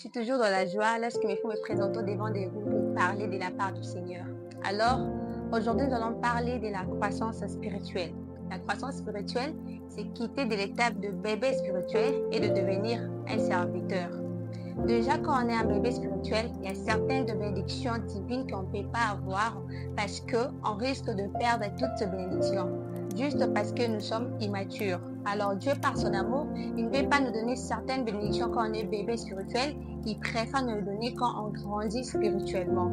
Je suis toujours dans la joie lorsqu'il me faut me présenter devant des groupes pour parler de la part du Seigneur. Alors, aujourd'hui, nous allons parler de la croissance spirituelle. La croissance spirituelle, c'est quitter de l'étape de bébé spirituel et de devenir un serviteur. Déjà, quand on est un bébé spirituel, il y a certaines bénédictions divines qu'on ne peut pas avoir parce qu'on risque de perdre toutes ces bénédictions, juste parce que nous sommes immatures. Alors Dieu, par son amour, il ne veut pas nous donner certaines bénédictions quand on est bébé spirituel, il préfère nous les donner quand on grandit spirituellement.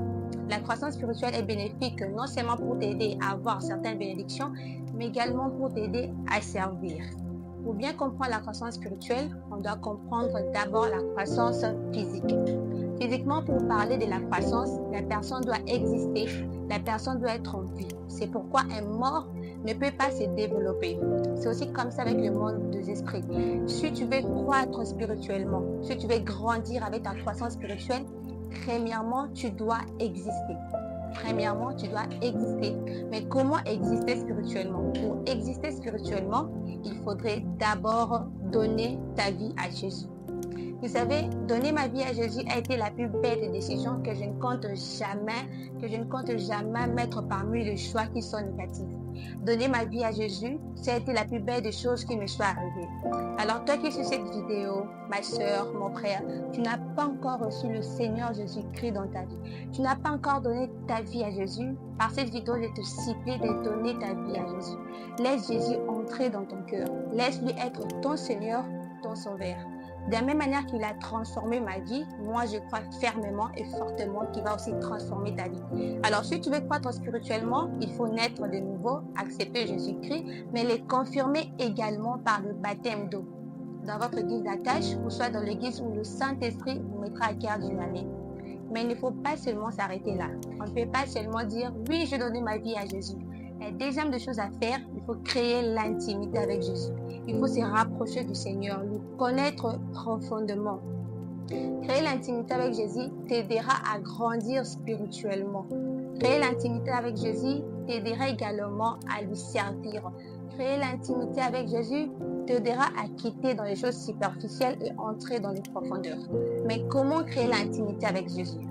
La croissance spirituelle est bénéfique non seulement pour t'aider à avoir certaines bénédictions, mais également pour t'aider à servir. Pour bien comprendre la croissance spirituelle, on doit comprendre d'abord la croissance physique. Physiquement, pour parler de la croissance, la personne doit exister, la personne doit être en vie. C'est pourquoi un mort ne peut pas se développer. C'est aussi comme ça avec le monde des esprits. Si tu veux croître spirituellement, si tu veux grandir avec ta croissance spirituelle, premièrement, tu dois exister. Premièrement, tu dois exister. Mais comment exister spirituellement? Pour exister spirituellement, il faudrait d'abord donner ta vie à Jésus. Vous savez, donner ma vie à Jésus a été la plus belle décision que je ne compte jamais mettre parmi les choix qui sont négatifs. Donner ma vie à Jésus, ça a été la plus belle des choses qui me soit arrivée. Alors toi qui suis cette vidéo, ma soeur, mon frère, tu n'as pas encore reçu le Seigneur Jésus-Christ dans ta vie. Tu n'as pas encore donné ta vie à Jésus. Par cette vidéo, je te supplie de donner ta vie à Jésus. Laisse Jésus entrer dans ton cœur. Laisse-lui être ton Seigneur, ton Sauveur. De la même manière qu'il a transformé ma vie, moi je crois fermement et fortement qu'il va aussi transformer ta vie. Alors si tu veux croître spirituellement, il faut naître de nouveau, accepter Jésus-Christ, mais le confirmer également par le baptême d'eau. Dans votre guise d'attache, ou soit dans l'église où le Saint-Esprit vous mettra à cœur d'une année. Mais il ne faut pas seulement s'arrêter là. On ne peut pas seulement dire « oui, j'ai donné ma vie à Jésus ». La deuxième des choses à faire, il faut créer l'intimité avec Jésus. Il faut se rapprocher du Seigneur, le connaître profondément. Créer l'intimité avec Jésus t'aidera à grandir spirituellement. Créer l'intimité avec Jésus t'aidera également à lui servir. Créer l'intimité avec Jésus t'aidera à quitter dans les choses superficielles et entrer dans les profondeurs. Mais comment créer l'intimité avec Jésus?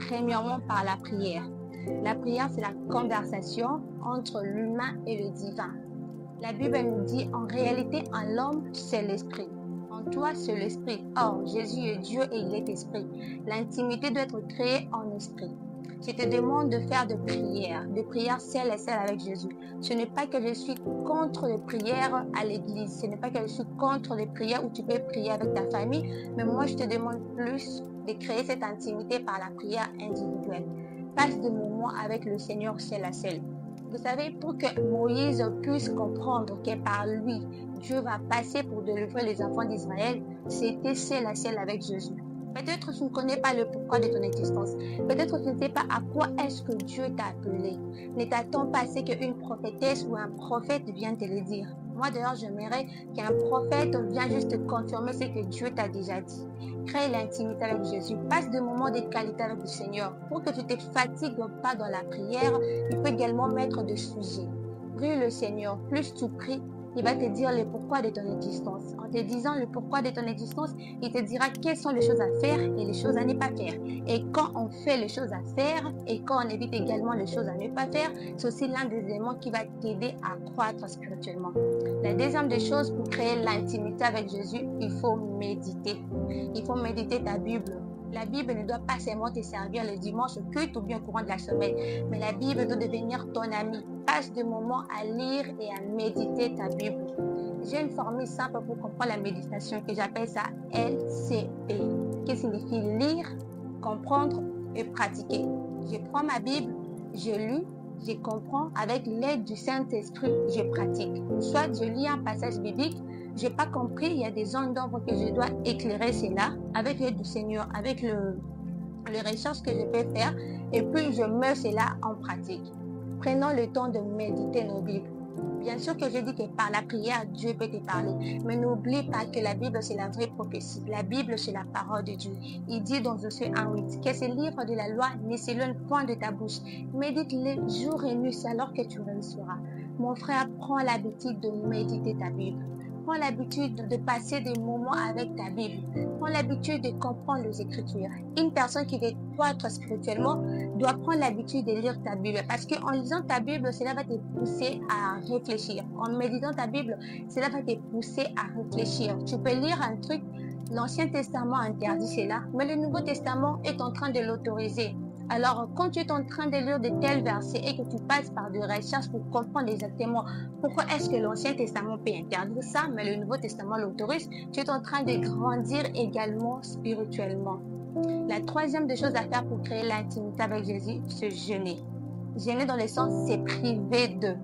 Premièrement, par la prière. La prière, c'est la conversation entre l'humain et le divin. La Bible nous dit, en réalité, en l'homme, c'est l'esprit. En toi, c'est l'esprit. Or, Jésus est Dieu et il est esprit. L'intimité doit être créée en esprit. Je te demande de faire des prières celles et celles avec Jésus. Ce n'est pas que je suis contre les prières à l'église. Ce n'est pas que je suis contre les prières où tu peux prier avec ta famille. Mais moi, je te demande plus de créer cette intimité par la prière individuelle. Passe des moments avec le Seigneur seul à seul. Vous savez, pour que Moïse puisse comprendre que par lui, Dieu va passer pour délivrer les enfants d'Israël, c'était seul à seul avec Jésus. Peut-être tu ne connais pas le pourquoi de ton existence. Peut-être tu ne sais pas à quoi est-ce que Dieu t'a appelé. Ne t'attends pas à ce qu'une prophétesse ou un prophète vienne te le dire. Moi d'ailleurs, j'aimerais qu'un prophète vienne juste te confirmer ce que Dieu t'a déjà dit. Crée l'intimité avec Jésus. Passe des moments de qualité avec le Seigneur. Pour que tu ne te fatigues pas dans la prière, il faut également mettre des sujets. Prie le Seigneur. Plus tu pries, il va te dire le pourquoi de ton existence. En te disant le pourquoi de ton existence, il te dira quelles sont les choses à faire et les choses à ne pas faire. Et quand on fait les choses à faire et quand on évite également les choses à ne pas faire, c'est aussi l'un des éléments qui va t'aider à croître spirituellement. La deuxième des choses, pour créer l'intimité avec Jésus, il faut méditer. Il faut méditer ta Bible. La Bible ne doit pas seulement te servir le dimanche au culte ou bien au courant de la semaine, mais la Bible doit devenir ton ami. Passe des moments à lire et à méditer ta Bible. J'ai une formule simple pour comprendre la méditation que j'appelle ça LCP, qui signifie lire, comprendre et pratiquer. Je prends ma Bible, je lis, je comprends avec l'aide du Saint-Esprit, je pratique. Soit je lis un passage biblique, je n'ai pas compris, il y a des zones d'ombre que je dois éclairer cela avec l'aide du Seigneur, avec les recherches que je peux faire, et puis je mets cela en pratique. Prenons le temps de méditer nos Bibles. Bien sûr que je dis que par la prière, Dieu peut te parler. Mais n'oublie pas que la Bible, c'est la vraie prophétie. La Bible, c'est la parole de Dieu. Il dit dans Josué 1:8 que ce livre de la loi ne s'éloigne point de ta bouche. Médite-le jour et nuit, c'est alors que tu réussiras. Mon frère, prends l'habitude de méditer ta Bible. Prends l'habitude de passer des moments avec ta Bible. Prends prends l'habitude de comprendre les Écritures. Une personne qui veut croître spirituellement doit prendre l'habitude de lire ta Bible. Parce qu'en lisant ta Bible, cela va te pousser à réfléchir. En méditant ta Bible, cela va te pousser à réfléchir. Tu peux lire un truc, l'Ancien Testament interdit cela, mais le Nouveau Testament est en train de l'autoriser. Alors, quand tu es en train de lire de tels versets et que tu passes par des recherches pour comprendre exactement pourquoi est-ce que l'Ancien Testament peut interdire ça, mais le Nouveau Testament l'autorise, tu es en train de grandir également spirituellement. La troisième des choses à faire pour créer l'intimité avec Jésus, c'est jeûner. Jeûner dans le sens, c'est priver d'eux.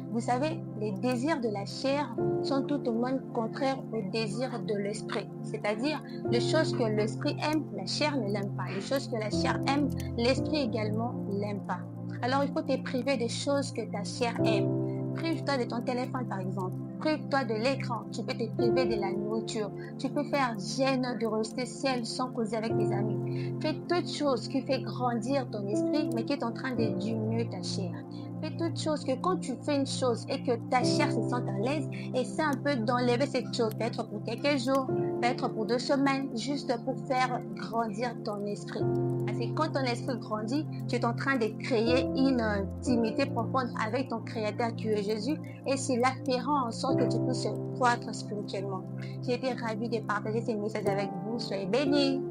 Vous savez, les désirs de la chair sont tout au moins contraires aux désirs de l'esprit. C'est-à-dire, les choses que l'esprit aime, la chair ne l'aime pas. Les choses que la chair aime, l'esprit également ne l'aime pas. Alors, il faut te priver des choses que ta chair aime. Prive-toi de ton téléphone, par exemple. Prive-toi de l'écran. Tu peux te priver de la nourriture. Tu peux faire jeûne de rester seul sans causer avec tes amis. Fais toutes choses qui font grandir ton esprit, mais qui est en train de diminuer ta chair. Fais toutes choses que quand tu fais une chose et que ta chair se sent à l'aise, essaie un peu d'enlever cette chose, peut-être pour quelques jours, peut-être pour 2 semaines, juste pour faire grandir ton esprit. Parce que quand ton esprit grandit, tu es en train de créer une intimité profonde avec ton Créateur qui est Jésus, et cela fera en sorte que tu puisses croître spirituellement. J'ai été ravie de partager ces messages avec vous. Soyez bénis.